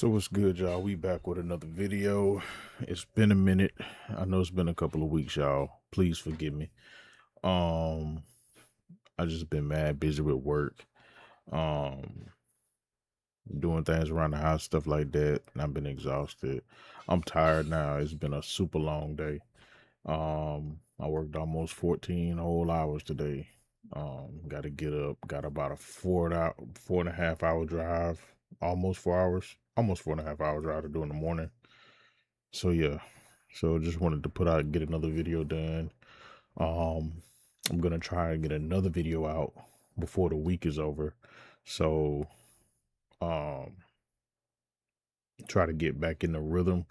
So what's good, y'all? We back with another video. It's been a minute. I know it's been a couple of weeks, y'all. Please forgive me. Um, I just been mad busy with work. Um, doing things around the house, stuff like that, and I've been exhausted. I'm tired now. It's been a super long day. I worked almost 14 whole hours today. Got to get up. Got about a 4.5 hour drive, almost 4 hours, almost 4.5 hours drive to do in the morning. So yeah, so just wanted to get another video done. Um, I'm gonna try and get another video out before the week is over. So um, try to get back in the rhythm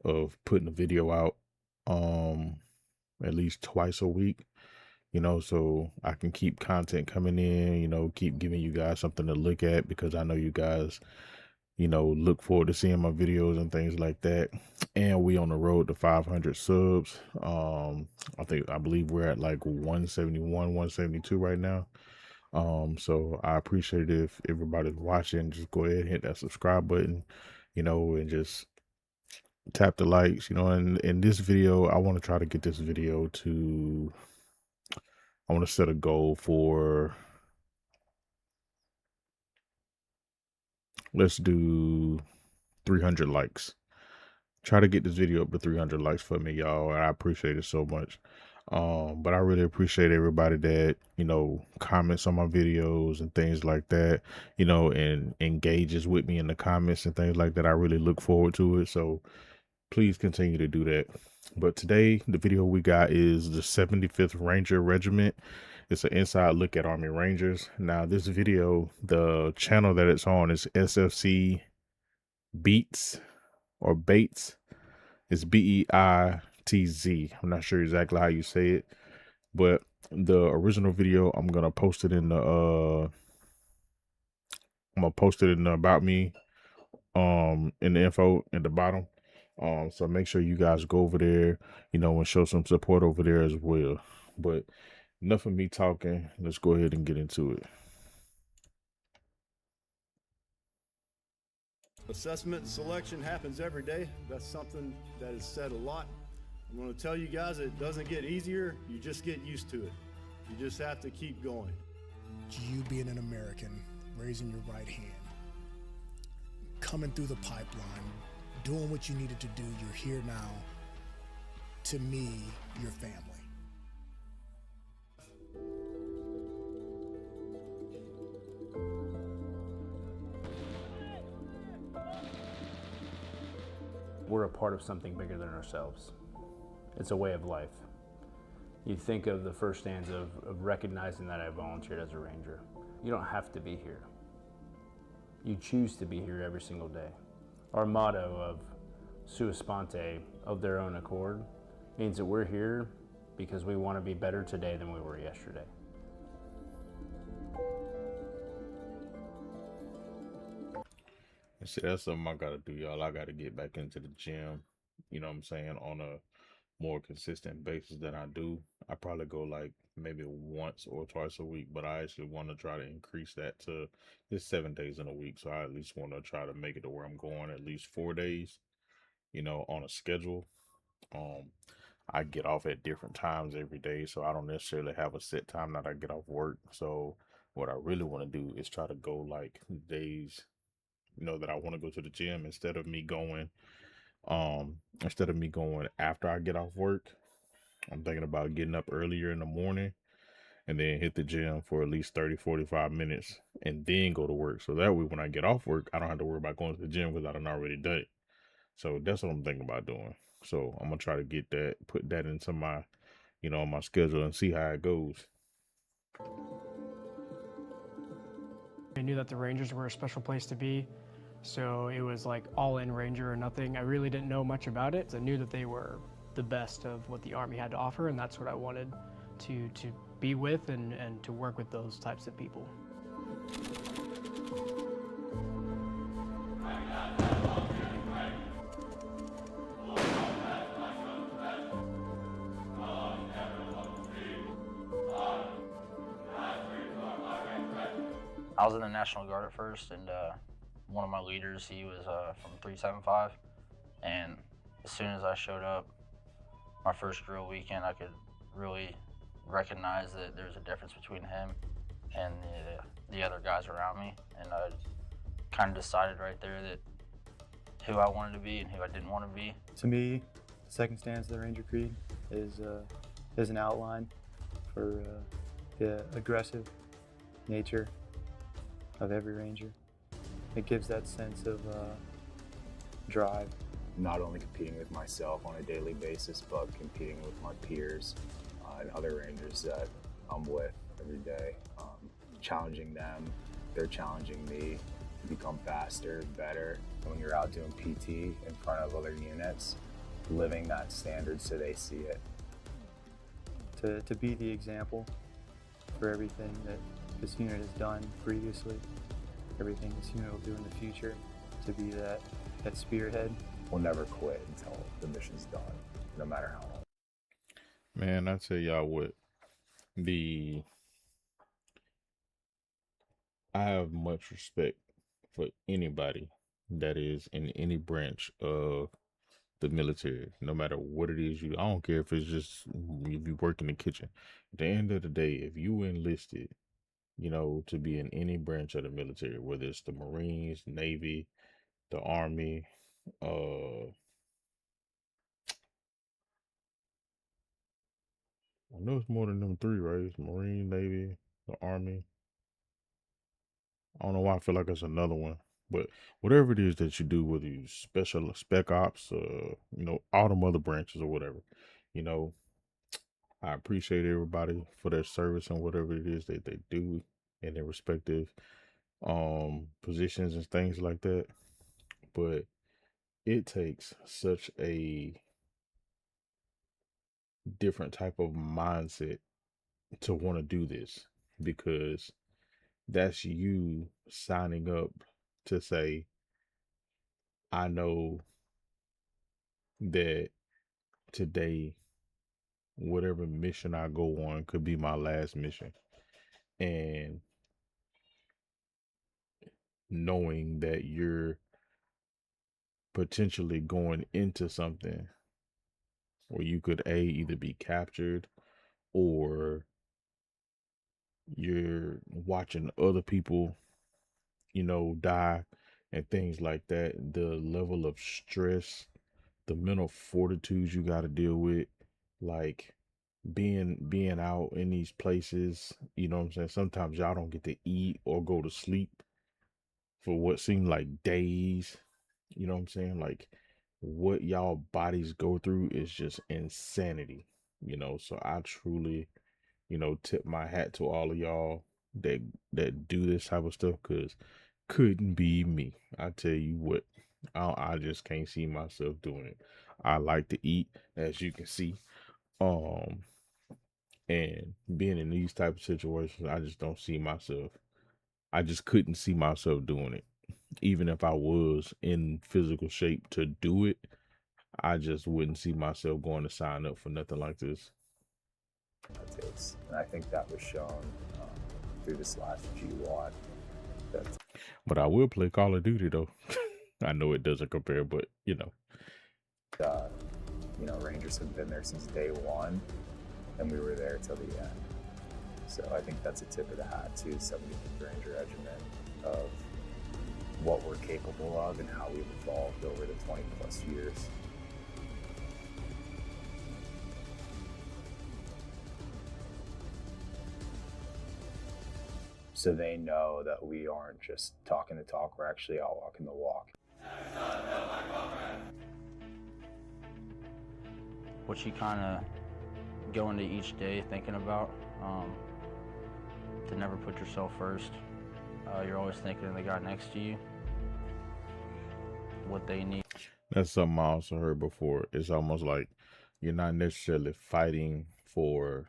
of putting a video out at least twice a week. So I can keep content coming in. Keep giving you guys something to look at because I know you guys look forward to seeing my videos and things like that. And we on the road to 500 subs. I believe we're at like 171, 172 right now. So I appreciate it if everybody's watching. Just go ahead and hit that subscribe button, and just tap the likes, and in this video, I want to try to get this video to, I want to set a goal for, let's do 300 likes. Try to get this video up to 300 likes for me, y'all. I appreciate it so much. But I really appreciate everybody that, comments on my videos and things like that, and engages with me in the comments and things like that. I really look forward to it. So please continue to do that. But today, the video we got is the 75th Ranger Regiment. It's an inside look at Army Rangers. Now, this video, the channel that it's on is SFC Beats or Bates. It's Beitz. I'm not sure exactly how you say it, but the original video, I'm gonna post it in the about me, in the info at the bottom. So make sure you guys go over there, and show some support over there as well. But enough of me talking. Let's go ahead and get into it. Assessment and selection happens every day. That's something that is said a lot. I'm going to tell you guys it doesn't get easier. You just get used to it. You just have to keep going. You being an American, raising your right hand, coming through the pipeline, doing what you needed to do, you're here now. To me, your family. We're a part of something bigger than ourselves. It's a way of life. You think of the first stanza of recognizing that I volunteered as a ranger. You don't have to be here. You choose to be here every single day. Our motto of sua sponte, of their own accord, means that we're here because we want to be better today than we were yesterday. See, that's something I gotta do, y'all. I gotta get back into the gym, you know what I'm saying, on a more consistent basis than I do. I probably go like maybe once or twice a week, but I actually want to try to increase that to just 7 days in a week. So I at least want to try to make it to where I'm going at least 4 days, on a schedule. Um, I get off at different times every day, so I don't necessarily have a set time that I get off work. So what I really want to do is try to go like days, that I want to go to the gym instead of me going after I get off work. I'm thinking about getting up earlier in the morning and then hit the gym for at least 30, 45 minutes and then go to work. So that way, when I get off work, I don't have to worry about going to the gym because I done already done it. So that's what I'm thinking about doing. So I'm going to try to put that into my, my schedule and see how it goes. I knew that the Rangers were a special place to be, so it was like all in Ranger or nothing. I really didn't know much about it. I knew that they were the best of what the Army had to offer, and that's what I wanted to be with and to work with those types of people. I was in the National Guard at first, and one of my leaders, he was from 375, and as soon as I showed up, my first drill weekend, I could really recognize that there's a difference between him and the other guys around me, and I kind of decided right there that who I wanted to be and who I didn't want to be. To me, the second stanza of the Ranger Creed is an outline for the aggressive nature of every Ranger. It gives that sense of drive. Not only competing with myself on a daily basis, but competing with my peers and other Rangers that I'm with every day. Challenging them, they're challenging me to become faster, better. When you're out doing PT in front of other units, living that standard so they see it. To be the example for everything that this unit has done previously, everything this unit will do in the future, to be that spearhead. We'll never quit until the mission's done, no matter how long. Man, I tell y'all what, I have much respect for anybody that is in any branch of the military, no matter what it is I don't care if it's just if you work in the kitchen. At the end of the day, if you enlisted, to be in any branch of the military, whether it's the Marines, Navy, the Army, I know it's more than them three, right? It's Marine, Navy, the Army. I don't know why I feel like it's another one. But whatever it is that you do, whether you special spec ops, all them other branches or whatever, I appreciate everybody for their service and whatever it is that they do in their respective positions and things like that. But it takes such a different type of mindset to want to do this, because that's you signing up to say, I know that today, whatever mission I go on could be my last mission. And knowing that you're potentially going into something where you could either be captured, or you're watching other people, die and things like that. The level of stress, the mental fortitude you got to deal with, like being out in these places, you know what I'm saying? Sometimes y'all don't get to eat or go to sleep for what seemed like days. You know what I'm saying? Like, what y'all bodies go through is just insanity, So I truly, tip my hat to all of y'all that do this type of stuff, because couldn't be me. I tell you what, I just can't see myself doing it. I like to eat, as you can see. And being in these type of situations, I just don't see myself. I just couldn't see myself doing it. Even if I was in physical shape to do it, I just wouldn't see myself going to sign up for nothing like this. It takes, and I think that was shown through this last G1. But I will play Call of Duty though. I know it doesn't compare, but Rangers have been there since day one, and we were there till the end. So I think that's a tip of the hat to 75th Ranger Regiment of what we're capable of and how we've evolved over the 20 plus years. So they know that we aren't just talking the talk, we're actually all walking the walk. What you kind of go into each day thinking about, to never put yourself first. You're always thinking of the guy next to you, what they need. That's something I also heard before. It's almost like you're not necessarily fighting for,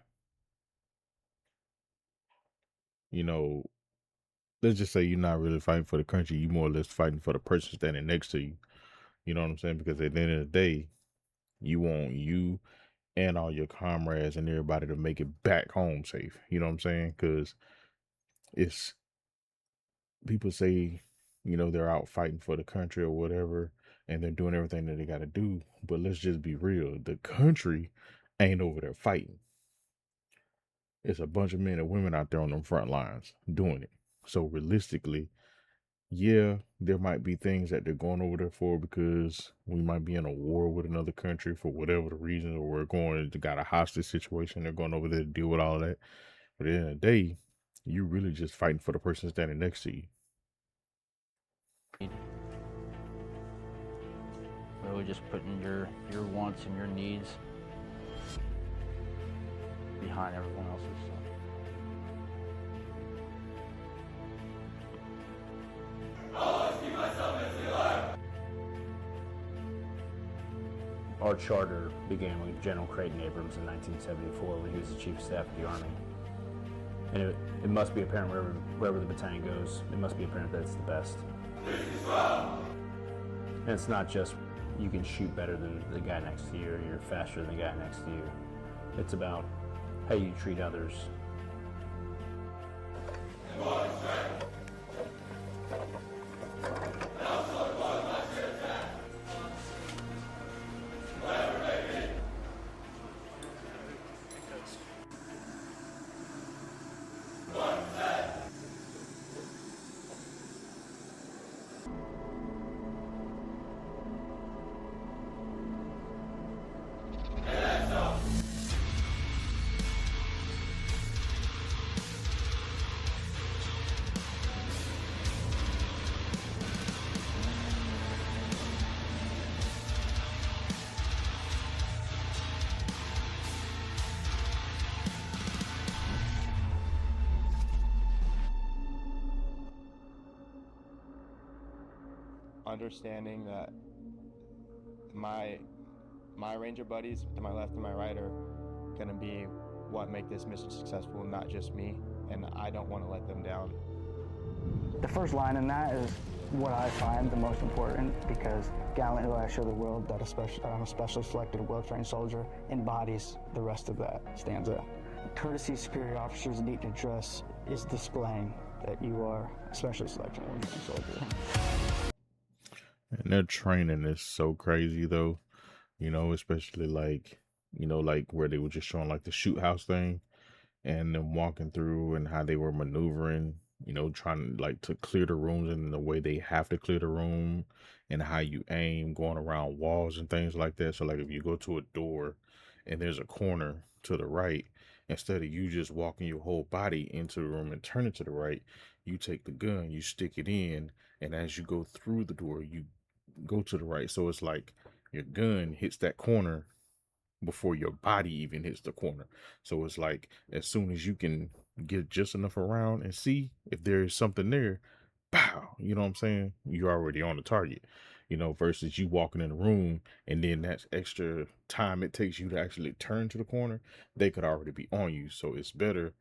let's just say you're not really fighting for the country. You're more or less fighting for the person standing next to you. You know what I'm saying? Because at the end of the day, you want you and all your comrades and everybody to make it back home safe. You know what I'm saying? Because it's, people say, they're out fighting for the country or whatever, and they're doing everything that they got to do. But let's just be real. The country ain't over there fighting. It's a bunch of men and women out there on them front lines doing it. So realistically, yeah, there might be things that they're going over there for because we might be in a war with another country for whatever the reason, or we're going to got a hostage situation. They're going over there to deal with all of that. But at the end of the day, you're really just fighting for the person standing next to you. Really just putting your wants and your needs behind everyone else's. Our charter began with General Creighton Abrams in 1974 when he was the Chief of Staff of the Army. And it must be apparent wherever the battalion goes, it must be apparent that it's the best. And it's not just you can shoot better than the guy next to you or you're faster than the guy next to you. It's about how you treat others. Understanding that my ranger buddies to my left and my right are going to be what make this mission successful, not just me, and I don't want to let them down. The first line in that is what I find the most important, because gallantly I show the world that I'm a specially selected, well-trained soldier embodies the rest of that stanza. Courtesy superior officers need to address is displaying that you are a specially selected, well-trained soldier. And their training is so crazy though, especially like where they were just showing like the shoot house thing and them walking through and how they were maneuvering, trying like to clear the rooms in the way they have to clear the room, and how you aim going around walls and things like that. So like if you go to a door and there's a corner to the right, instead of you just walking your whole body into the room and turning to the right, you take the gun, you stick it in, and as you go through the door, you go to the right. So it's like your gun hits that corner before your body even hits the corner. So it's like as soon as you can get just enough around and see if there is something there, pow, you know what I'm saying? You're already on the target, versus you walking in the room and then that extra time it takes you to actually turn to the corner, they could already be on you. So it's better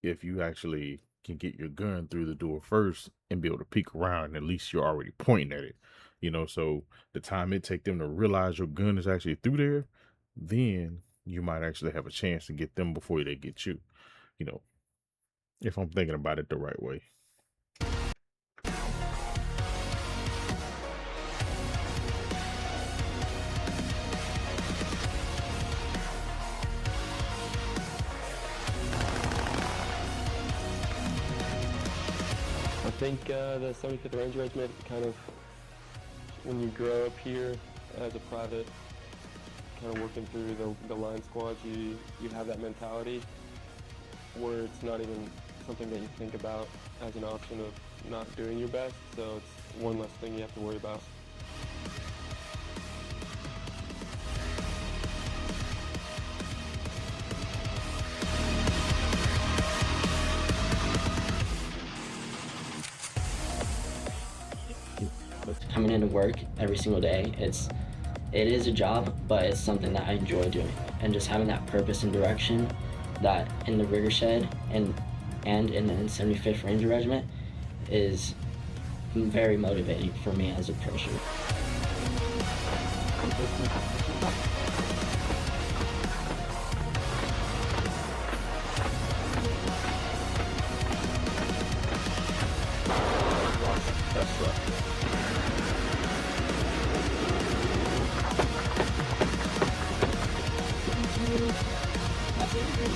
if you actually can get your gun through the door first and be able to peek around, and at least you're already pointing at it, so the time it take them to realize your gun is actually through there, then you might actually have a chance to get them before they get you, if I'm thinking about it the right way. I think the 75th Ranger Regiment kind of, when you grow up here as a private, kind of working through the line squads, you have that mentality where it's not even something that you think about as an option of not doing your best, so it's one less thing you have to worry about. Coming into work every single day, it is a job, but it's something that I enjoy doing. And just having that purpose and direction that in the rigger shed and in the 75th Ranger Regiment is very motivating for me as a person. That's right.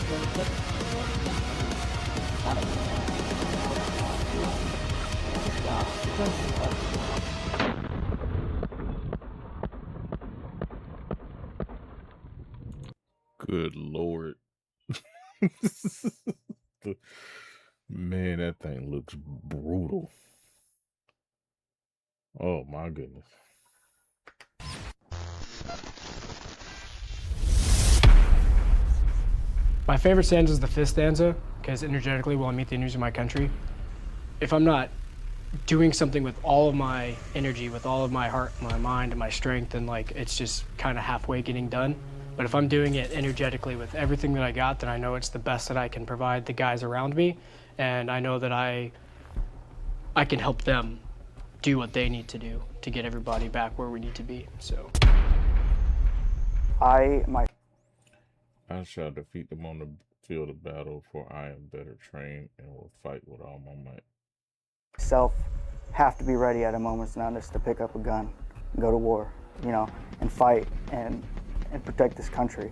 Good Lord. Man, that thing looks brutal. Oh my goodness. My favorite stanza is the fifth stanza, because energetically, while I meet the enemies of my country, if I'm not doing something with all of my energy, with all of my heart, my mind, and my strength, and like it's just kind of halfway getting done. But if I'm doing it energetically with everything that I got, then I know it's the best that I can provide the guys around me, and I know that I can help them do what they need to do to get everybody back where we need to be. So I shall defeat them on the field of battle, for I am better trained and will fight with all my might. Myself have to be ready at a moment's notice to pick up a gun, go to war, and fight and protect this country.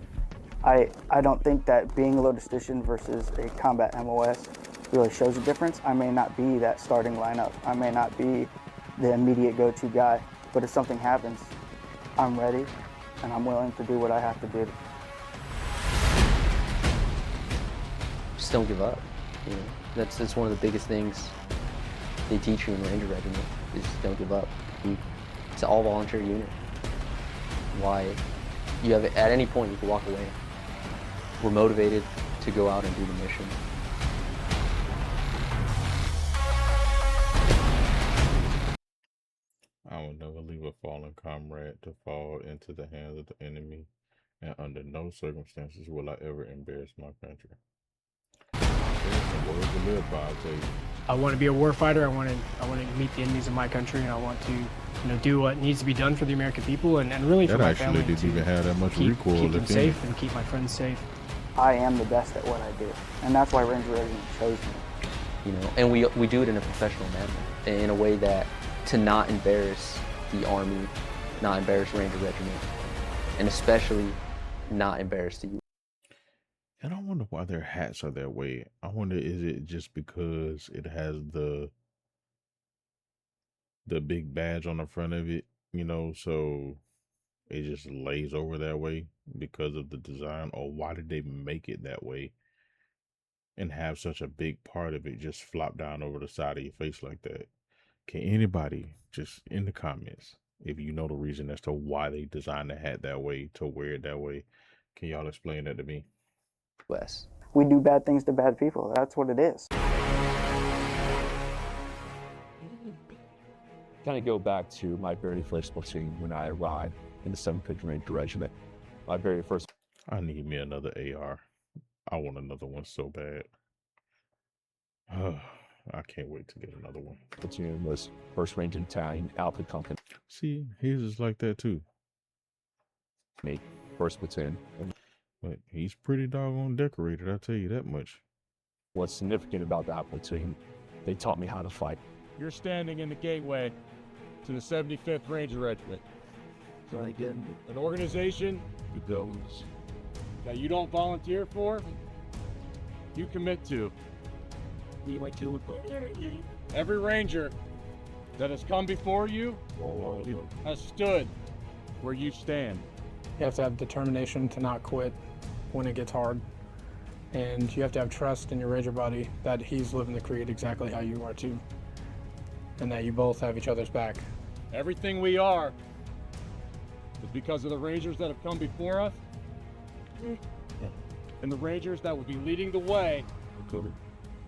I don't think that being a logistician versus a combat MOS really shows a difference. I may not be that starting lineup. I may not be the immediate go-to guy, but if something happens, I'm ready and I'm willing to do what I have to do. Just don't give up. That's one of the biggest things they teach you in Ranger Regiment is just don't give up. It's an all-volunteer unit. Why? You have at any point you can walk away. We're motivated to go out and do the mission. I will never leave a fallen comrade to fall into the hands of the enemy, and under no circumstances will I ever embarrass my country. There's some words to live by, I'll tell you. I want to be a warfighter. I want to meet the enemies of my country, and I want to, do what needs to be done for the American people, and really for my family. That actually didn't even have that much recoil. Keep them safe and keep my friends safe. I am the best at what I do, and that's why Ranger Regiment chose me. And we do it in a professional manner, in a way that to not embarrass the Army, not embarrass Ranger Regiment, and especially not embarrass the U.S. And I wonder why their hats are that way. I wonder, is it just because it has the big badge on the front of it, so it just lays over that way because of the design? Or why did they make it that way and have such a big part of it just flop down over the side of your face like that? Can anybody just in the comments, if you know the reason as to why they designed the hat that way to wear it that way, can y'all explain that to me? Wes. We do bad things to bad people. That's what it is. Kind of go back to my very first platoon when I arrived in the 7th Ranger Regiment. My very first. I need me another AR. I want another one so bad. I can't wait to get another one. Platoon was 1st Ranger Battalion, Alpha Company. See, his is like that too. Me, 1st Platoon. But he's pretty doggone decorated, I'll tell you that much. What's significant about that platoon, they taught me how to fight. You're standing in the gateway to the 75th Ranger Regiment. An organization that you don't volunteer for, you commit to. Every Ranger that has come before you has stood where you stand. You have to have determination to not quit when it gets hard. And you have to have trust in your Ranger buddy that he's living the creed exactly how you are too. And that you both have each other's back. Everything we are is because of the Rangers that have come before us and the Rangers that will be leading the way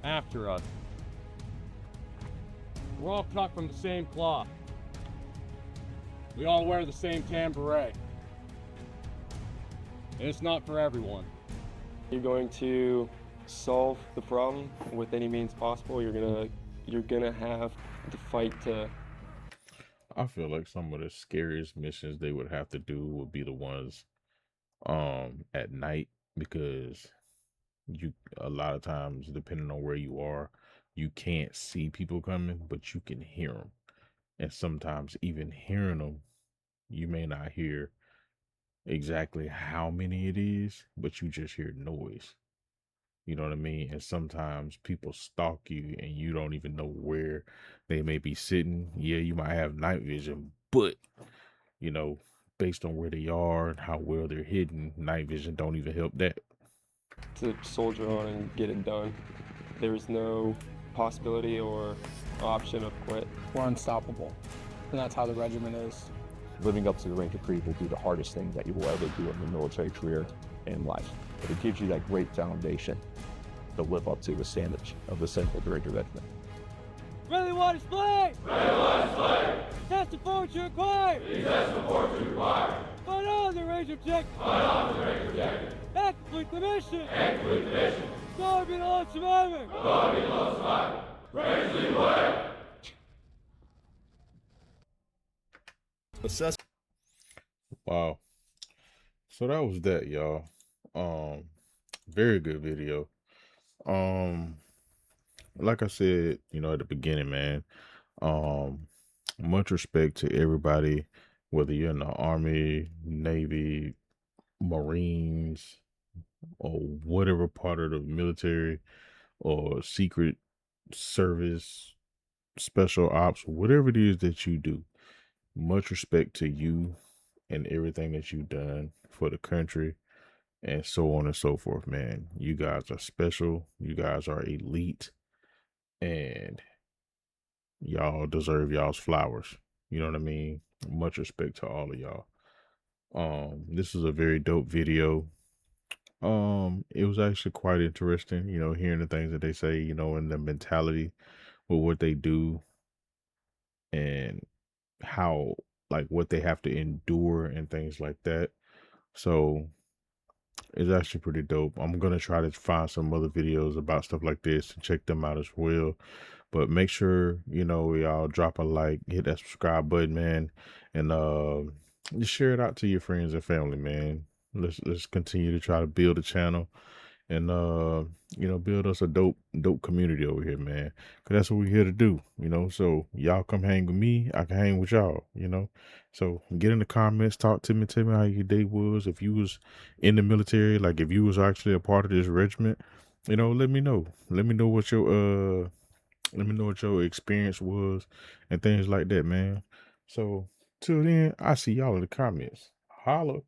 after us. We're all cut from the same cloth. We all wear the same tan beret. And it's not for everyone. You're going to solve the problem with any means possible. You're gonna have to fight to. I feel like some of the scariest missions they would have to do would be the ones at night, because you a lot of times, depending on where you are, you can't see people coming, but you can hear them. And sometimes even hearing them, you may not hear exactly how many it is, but you just hear noise. You know what I mean? And sometimes people stalk you and you don't even know where they may be sitting. Yeah, you might have night vision, but you know, based on where they are and how well they're hidden, night vision don't even help that. To soldier on and get it done. There is no possibility or option of quit. We're unstoppable, and that's how the regiment is. Living up to the Ranger Creed will be the hardest thing that you will ever do in your military career and life. But it gives you that great foundation to live up to the standards of the Central Ranger Regiment. Ready, want to play? Ready, want to play. Test the forward to require. Test the forward to require. Fight on the Ranger objective. Fight on the Ranger objective. And complete the mission. And complete the mission. Go be the lone survivor. Go be the lone survivor. Ranger lead the way. Assess. Wow. So that was that, y'all. Very good video. Like I said, you know, at the beginning, man, much respect to everybody, whether you're in the Army, Navy, Marines, or whatever part of the military or secret service, special ops, whatever it is that you do. Much respect to you and everything that you've done for the country and so on and so forth, man. You guys are special. You guys are elite. And y'all deserve y'all's flowers. You know what I mean? Much respect to all of y'all. This is a very dope video. It was actually quite interesting, you know, hearing the things that they say, you know, and the mentality with what they do and how, like, what they have to endure and things like that. So it's actually pretty dope. I'm gonna try to find some other videos about stuff like this and check them out as well. But make sure, you know, y'all drop a like, hit that subscribe button, man, and just share it out to your friends and family, man. Let's continue to try to build a channel and you know, build us a dope community over here, man. Cause that's what we're here to do, you know. So y'all come hang with me, I can hang with y'all, you know. So get in the comments, talk to me, tell me how your day was. If you was in the military, like if you was actually a part of this regiment, you know, let me know. Let me know what your experience was and things like that, man. So till then, I see y'all in the comments. Holla.